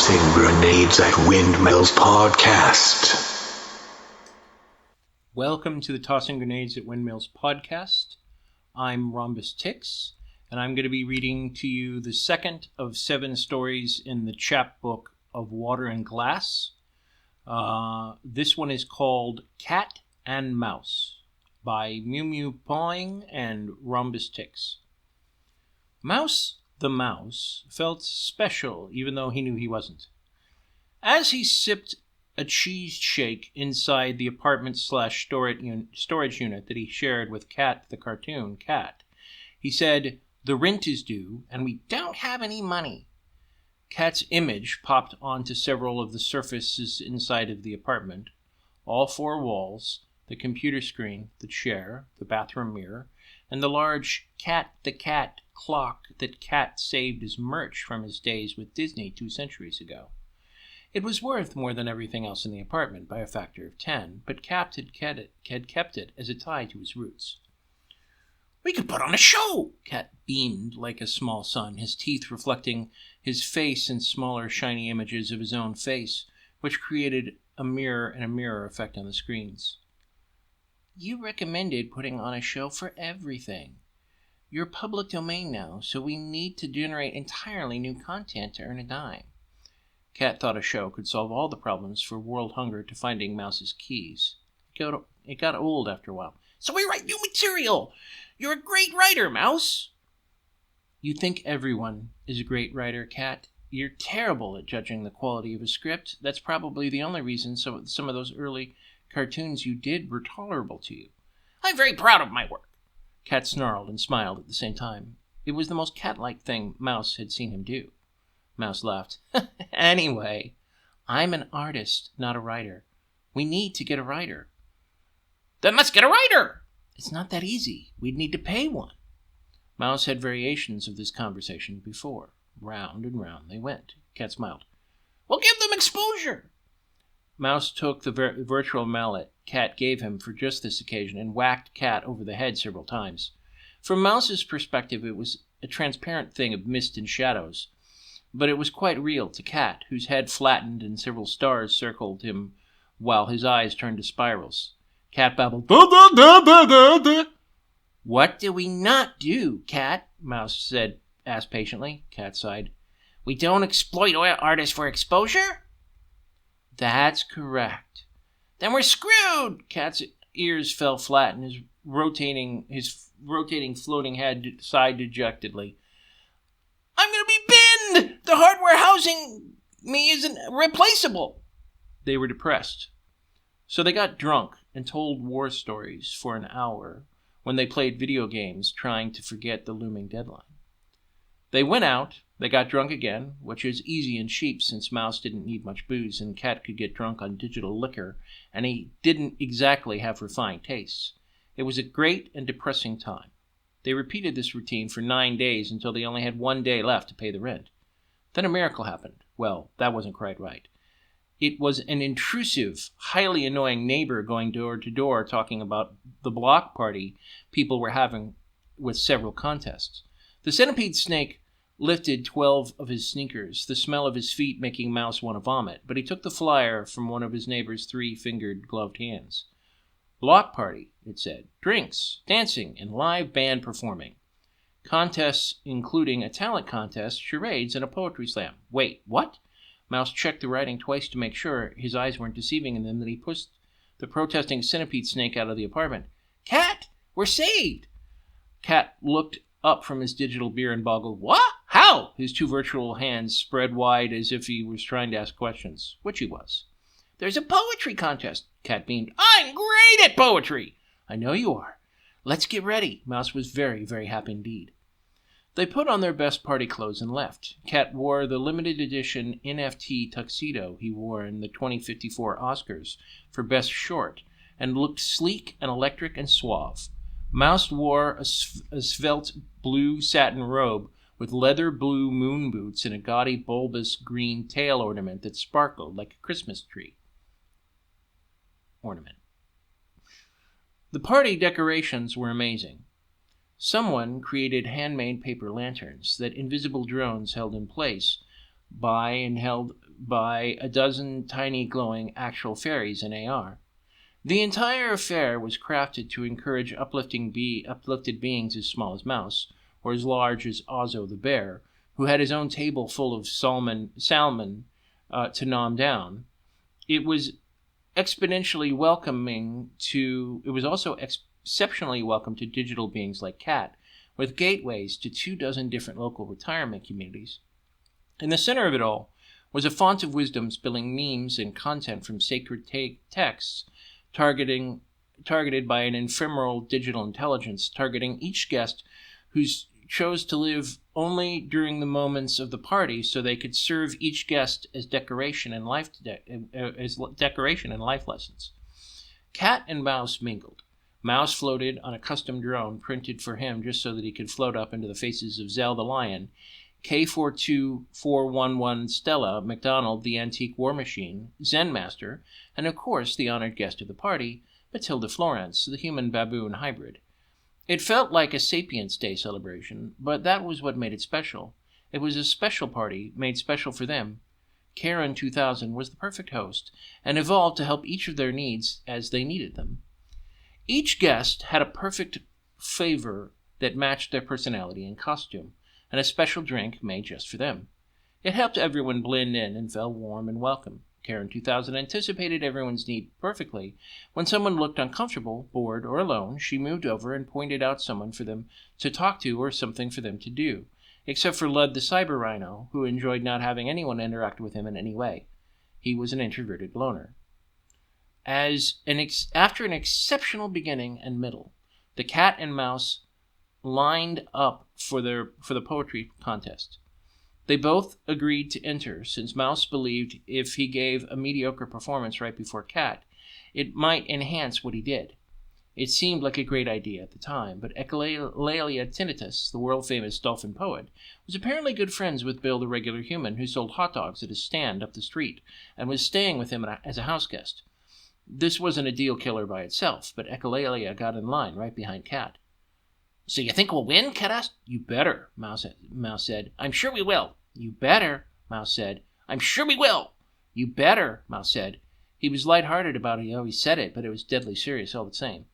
Tossing Grenades at Windmills podcast. Welcome to the Tossing Grenades at Windmills podcast. I'm Rhombus Tix, and I'm going to be reading to you the second of 7 stories in the chapbook of Water and Glass. This one is called Cat and Mouse by Mew Mew Pawing and Rhombus Tix. Mouse the mouse felt special even though he knew he wasn't. As he sipped a cheese shake inside the apartment/storage unit that he shared with Cat the cartoon cat, he said, "The rent is due and we don't have any money." Cat's image popped onto several of the surfaces inside of the apartment. All 4 walls, the computer screen, the chair, the bathroom mirror, and the large Cat the Cat clock that Cat saved as merch from his days with Disney 2 centuries ago. It was worth more than everything else in the apartment by a factor of 10, but Cat had kept it as a tie to his roots. "We could put on a show!" Cat beamed like a small sun, his teeth reflecting his face in smaller, shiny images of his own face, which created a mirror effect on the screens. "You recommended putting on a show for everything. You're public domain now, so we need to generate entirely new content to earn a dime." Cat thought a show could solve all the problems for world hunger to finding Mouse's keys. It got old after a while. "So we write new material! You're a great writer, Mouse!" "You think everyone is a great writer, Cat. You're terrible at judging the quality of a script. That's probably the only reason some of those early cartoons you did were tolerable to you." "I'm very proud of my work." Cat snarled and smiled at the same time. It was the most cat-like thing Mouse had seen him do. Mouse laughed. "Anyway, I'm an artist, not a writer. We need to get a writer." "Then let's get a writer!" "It's not that easy. We'd need to pay one." Mouse had variations of this conversation before. Round and round they went. Cat smiled. "We'll give them exposure." Mouse took the virtual mallet Cat gave him for just this occasion and whacked Cat over the head several times. From Mouse's perspective, it was a transparent thing of mist and shadows, but it was quite real to Cat, whose head flattened and several stars circled him while his eyes turned to spirals. Cat babbled, "Da da da da da da." "What do we not do, Cat?" Mouse asked patiently. Cat sighed. "We don't exploit artists for exposure?" "That's correct." "Then we're screwed!" Cat's ears fell flat and his rotating floating head sighed dejectedly. "I'm going to be binned! The hardware housing me isn't replaceable." They were depressed. So they got drunk and told war stories for an hour when they played video games trying to forget the looming deadline. They went out, they got drunk again, which was easy and cheap since Mouse didn't need much booze and Cat could get drunk on digital liquor, and he didn't exactly have refined tastes. It was a great and depressing time. They repeated this routine for 9 days until they only had 1 day left to pay the rent. Then a miracle happened. Well, that wasn't quite right. It was an intrusive, highly annoying neighbor going door to door talking about the block party people were having with several contests. The centipede snake lifted 12 of his sneakers, the smell of his feet making Mouse want to vomit, but he took the flyer from one of his neighbor's 3-fingered gloved hands. "Block party," it said. "Drinks, dancing, and live band performing. Contests including a talent contest, charades, and a poetry slam." "Wait, what?" Mouse checked the writing twice to make sure his eyes weren't deceiving him, and then he pushed the protesting centipede snake out of the apartment. "Cat, we're saved!" Cat looked up from his digital beer and boggled. "What? How?" His 2 virtual hands spread wide as if he was trying to ask questions, which he was. "There's a poetry contest." Cat beamed. "I'm great at poetry." "I know you are. Let's get ready." Mouse was very, very happy indeed. They put on their best party clothes and left. Cat wore the limited edition NFT tuxedo he wore in the 2054 Oscars for Best Short and looked sleek and electric and suave. Mouse wore a svelte blue satin robe with leather blue moon boots and a gaudy bulbous green tail ornament that sparkled like a Christmas tree ornament. The party decorations were amazing. Someone created handmade paper lanterns that invisible drones held in place by and held by a dozen tiny glowing actual fairies in AR. The entire affair was crafted to encourage uplifted beings as small as Mause, or as large as Ozzo the bear, who had his own table full of salmon to nom down. It was exceptionally welcome to digital beings like Cat, with gateways to 24 different local retirement communities. In the center of it all was a font of wisdom spilling memes and content from sacred texts targeted by an ephemeral digital intelligence, targeting each guest who chose to live only during the moments of the party so they could serve each guest as decoration and life lessons. Cat and Mouse mingled. Mouse floated on a custom drone printed for him just so that he could float up into the faces of Zell the Lion, K42411 Stella, MacDonald the Antique War Machine, Zen Master, and of course the honored guest of the party, Matilda Florence, the human baboon hybrid. It felt like a Sapiens Day celebration, but that was what made it special. It was a special party made special for them. Karen 2000 was the perfect host and evolved to help each of their needs as they needed them. Each guest had a perfect flavor that matched their personality and costume, and a special drink made just for them. It helped everyone blend in and felt warm and welcome. Karen 2000 anticipated everyone's need perfectly. When someone looked uncomfortable, bored, or alone, she moved over and pointed out someone for them to talk to or something for them to do, except for Lud the Cyber Rhino, who enjoyed not having anyone interact with him in any way. He was an introverted loner. After an exceptional beginning and middle, the Cat and Mouse lined up for the poetry contest. They both agreed to enter, since Mouse believed if he gave a mediocre performance right before Cat, it might enhance what he did. It seemed like a great idea at the time, but Echolalia Tinnitus, the world-famous dolphin poet, was apparently good friends with Bill the regular human who sold hot dogs at his stand up the street and was staying with him as a house guest. This wasn't a deal killer by itself, but Echolalia got in line right behind Cat. "So you think we'll win?" Cat asked. "You better," Mouse said. "I'm sure we will." "You better," Mouse said. "I'm sure we will." "You better," Mouse said. He was lighthearted about how he said it, but it was deadly serious all the same.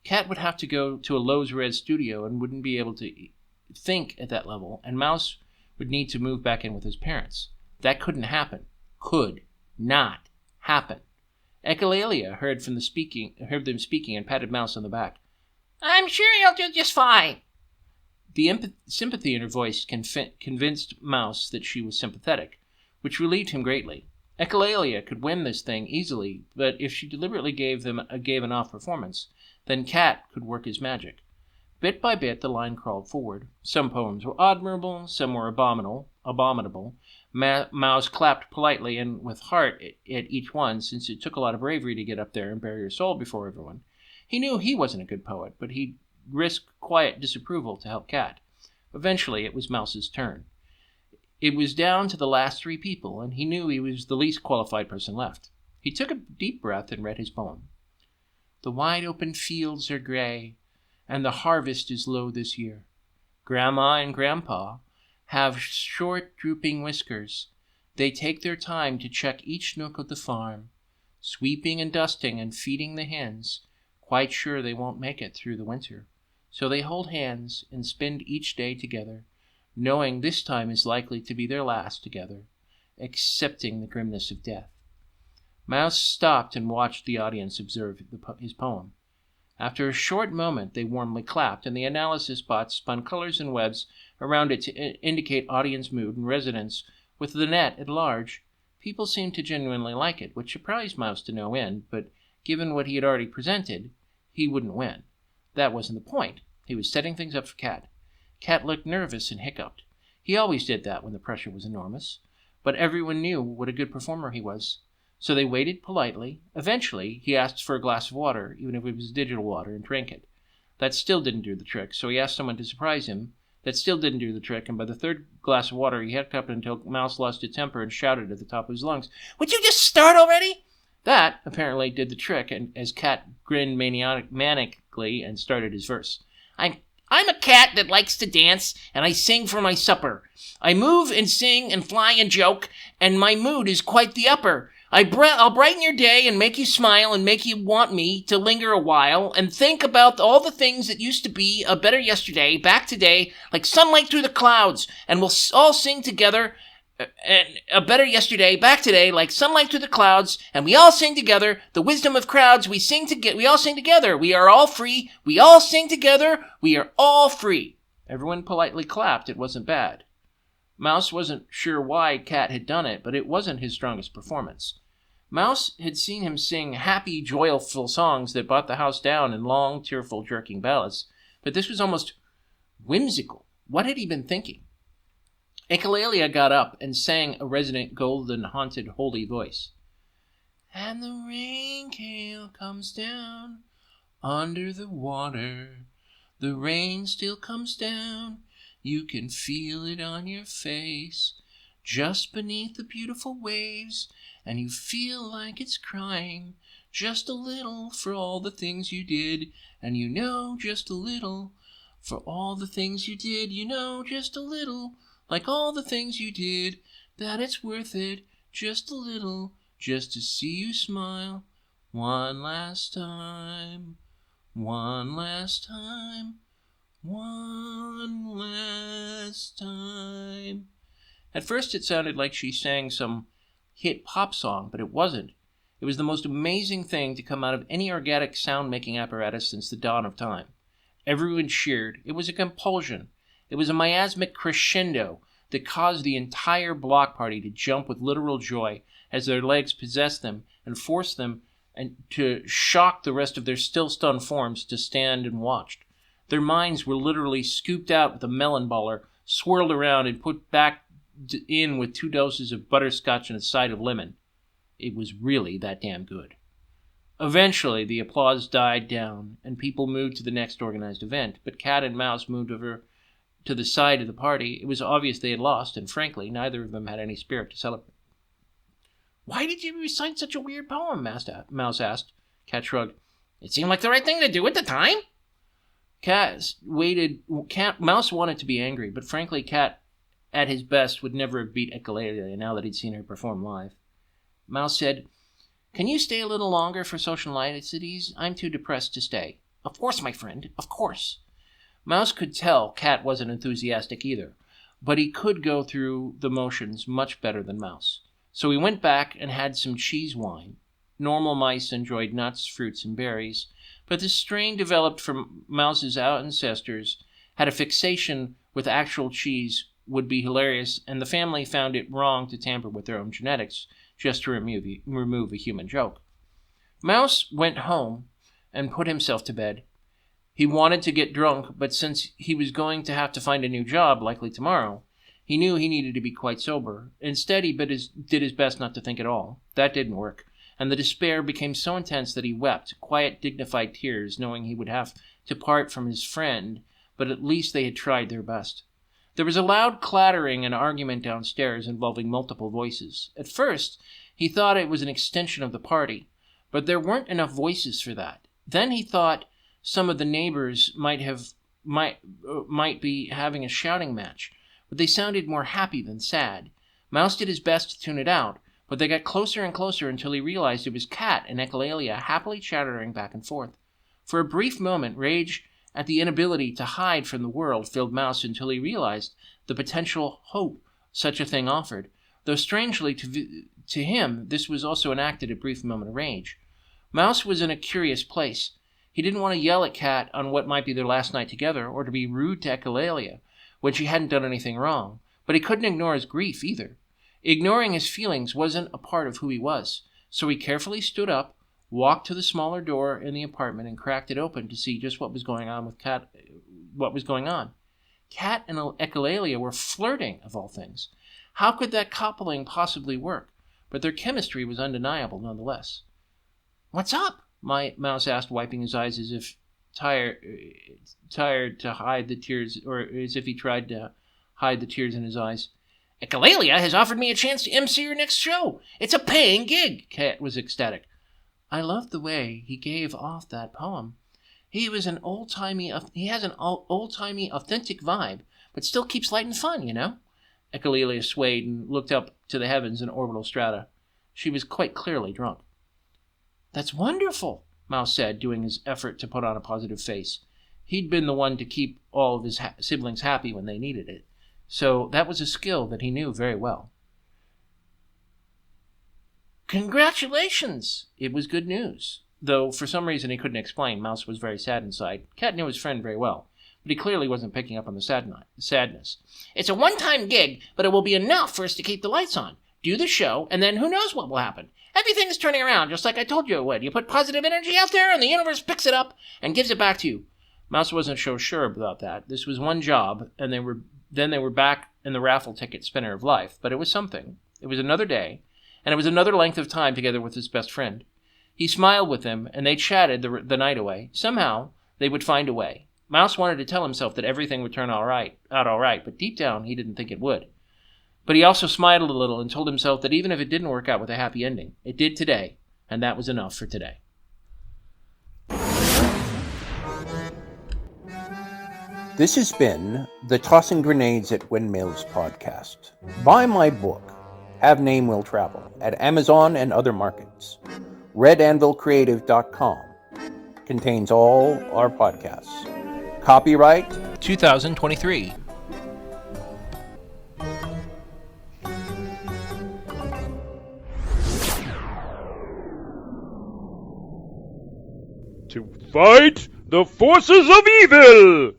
Cat would have to go to a Lowe's Red studio and wouldn't be able to think at that level, and Mouse would need to move back in with his parents. That couldn't happen. Could not happen. Echolalia heard them speaking and patted Mouse on the back. "I'm sure you'll do just fine." The sympathy in her voice convinced Mouse that she was sympathetic, which relieved him greatly. Echolalia could win this thing easily, but if she deliberately gave an off performance, then Cat could work his magic. Bit by bit, the line crawled forward. Some poems were admirable, some were abominable. Mouse clapped politely and with heart at each one, since it took a lot of bravery to get up there and bare your soul before everyone. He knew he wasn't a good poet, but he risked quiet disapproval to help Cat. Eventually, it was Mouse's turn. It was down to the last 3 people, and he knew he was the least qualified person left. He took a deep breath and read his poem. "The wide-open fields are gray, and the harvest is low this year. Grandma and Grandpa have short, drooping whiskers. They take their time to check each nook of the farm, sweeping and dusting and feeding the hens, quite sure they won't make it through the winter. So they hold hands and spend each day together, knowing this time is likely to be their last together, accepting the grimness of death." Mouse stopped and watched the audience observe his poem. After a short moment, they warmly clapped, and the analysis bot spun colors and webs around it to indicate audience mood and resonance with the net at large. People seemed to genuinely like it, which surprised Mouse to no end, but given what he had already presented, he wouldn't win. That wasn't the point. He was setting things up for Cat. Cat looked nervous and hiccuped. He always did that when the pressure was enormous, but everyone knew what a good performer he was. So they waited politely. Eventually, he asked for a glass of water, even if it was digital water, and drank it. That still didn't do the trick, so he asked someone to surprise him. That still didn't do the trick, and by the 3rd glass of water, he hiccuped until Mouse lost his temper and shouted at the top of his lungs, "Would you just start already?" That, apparently, did the trick, and as Cat grinned manically and started his verse. I'm a cat that likes to dance, and I sing for my supper. I move and sing and fly and joke, and my mood is quite the upper. I'll brighten your day and make you smile and make you want me to linger a while and think about all the things that used to be a better yesterday, back today, like sunlight through the clouds, and we'll all sing together. And a better yesterday, back today, like sunlight through the clouds, and we all sing together. The wisdom of crowds, we all sing together. We are all free. We all sing together. We are all free. Everyone politely clapped. It wasn't bad. Mouse wasn't sure why Cat had done it, but it wasn't his strongest performance. Mouse had seen him sing happy, joyful songs that brought the house down in long, tearful, jerking ballads, but this was almost whimsical. What had he been thinking? Echolalia got up and sang a resonant, golden-haunted, holy voice. And the rain comes down under the water. The rain still comes down. You can feel it on your face, just beneath the beautiful waves, and you feel like it's crying just a little for all the things you did, and you know just a little for all the things you did, you know just a little, like all the things you did, that it's worth it, just a little, just to see you smile one last time, one last time, one last time. At first it sounded like she sang some hit pop song, but it wasn't. It was the most amazing thing to come out of any organic sound-making apparatus since the dawn of time. Everyone cheered. It was a compulsion. It was a miasmic crescendo that caused the entire block party to jump with literal joy as their legs possessed them and forced them and to shock the rest of their still-stunned forms to stand and watch. Their minds were literally scooped out with a melon baller, swirled around, and put back in with 2 doses of butterscotch and a side of lemon. It was really that damn good. Eventually, the applause died down, and people moved to the next organized event, but Cat and Mouse moved over to the side of the party. It was obvious they had lost, and frankly, neither of them had any spirit to celebrate. "Why did you recite such a weird poem?" Mouse asked. Cat shrugged. "It seemed like the right thing to do at the time." Mouse wanted to be angry, but frankly, Cat, at his best, would never have beat Echolalia now that he'd seen her perform live. Mouse said, "Can you stay a little longer for social niceties? I'm too depressed to stay." "Of course, my friend, of course." Mouse could tell Cat wasn't enthusiastic either, but he could go through the motions much better than Mouse. So he went back and had some cheese wine. Normal mice enjoyed nuts, fruits, and berries, but the strain developed from Mouse's ancestors had a fixation with actual cheese would be hilarious, and the family found it wrong to tamper with their own genetics just to remove a human joke. Mouse went home and put himself to bed. He wanted to get drunk, but since he was going to have to find a new job, likely tomorrow, he knew he needed to be quite sober. Instead, he did his best not to think at all. That didn't work, and the despair became so intense that he wept, quiet, dignified tears, knowing he would have to part from his friend, but at least they had tried their best. There was a loud clattering and argument downstairs involving multiple voices. At first, he thought it was an extension of the party, but there weren't enough voices for that. Then he thought some of the neighbors might be having a shouting match, but they sounded more happy than sad. Mouse did his best to tune it out, but they got closer and closer until he realized it was Cat and Echolalia happily chattering back and forth. For a brief moment, rage at the inability to hide from the world filled Mouse until he realized the potential hope such a thing offered, though strangely to him this was also enacted a brief moment of rage. Mouse was in a curious place. He didn't want to yell at Cat on what might be their last night together, or to be rude to Echolalia when she hadn't done anything wrong, but he couldn't ignore his grief either. Ignoring his feelings wasn't a part of who he was, so he carefully stood up, walked to the smaller door in the apartment, and cracked it open to see just what was going on with Cat. Cat and Echolalia were flirting, of all things. How could that coupling possibly work? But their chemistry was undeniable nonetheless. "What's up?" Mouse asked, wiping his eyes as if tired to hide the tears, or as if he tried to hide the tears in his eyes. "Echolalia has offered me a chance to MC your next show. It's a paying gig." Cat was ecstatic. "I loved the way he gave off that poem. He has an old-timey, authentic vibe, but still keeps light and fun, you know? Echolalia swayed and looked up to the heavens and orbital strata. She was quite clearly drunk. That's wonderful, Mause said, doing his effort to put on a positive face. He'd been the one to keep all of his siblings happy when they needed it, so that was a skill that he knew very well. Congratulations! It was good news. Though, for some reason he couldn't explain, Mause was very sad inside. Cat knew his friend very well, but he clearly wasn't picking up on the sadness. It's a one-time gig, but it will be enough for us to keep the lights on. Do the show, and then who knows what will happen. Everything's turning around, just like I told you it would. You put positive energy out there, and the universe picks it up and gives it back to you. Mause wasn't so sure about that. This was one job, and they were back in the raffle ticket spinner of life, but it was something. It was another day, and it was another length of time together with his best friend. He smiled with them, and they chatted the night away. Somehow, they would find a way. Mause wanted to tell himself that everything would turn out all right, but deep down, he didn't think it would. But he also smiled a little and told himself that even if it didn't work out with a happy ending, it did today, and that was enough for today. This has been the Tossing Grenades at Windmills podcast. Buy my book, Have Name Will Travel, at Amazon and other markets. RedAnvilCreative.com contains all our podcasts. Copyright 2023. To fight the forces of evil!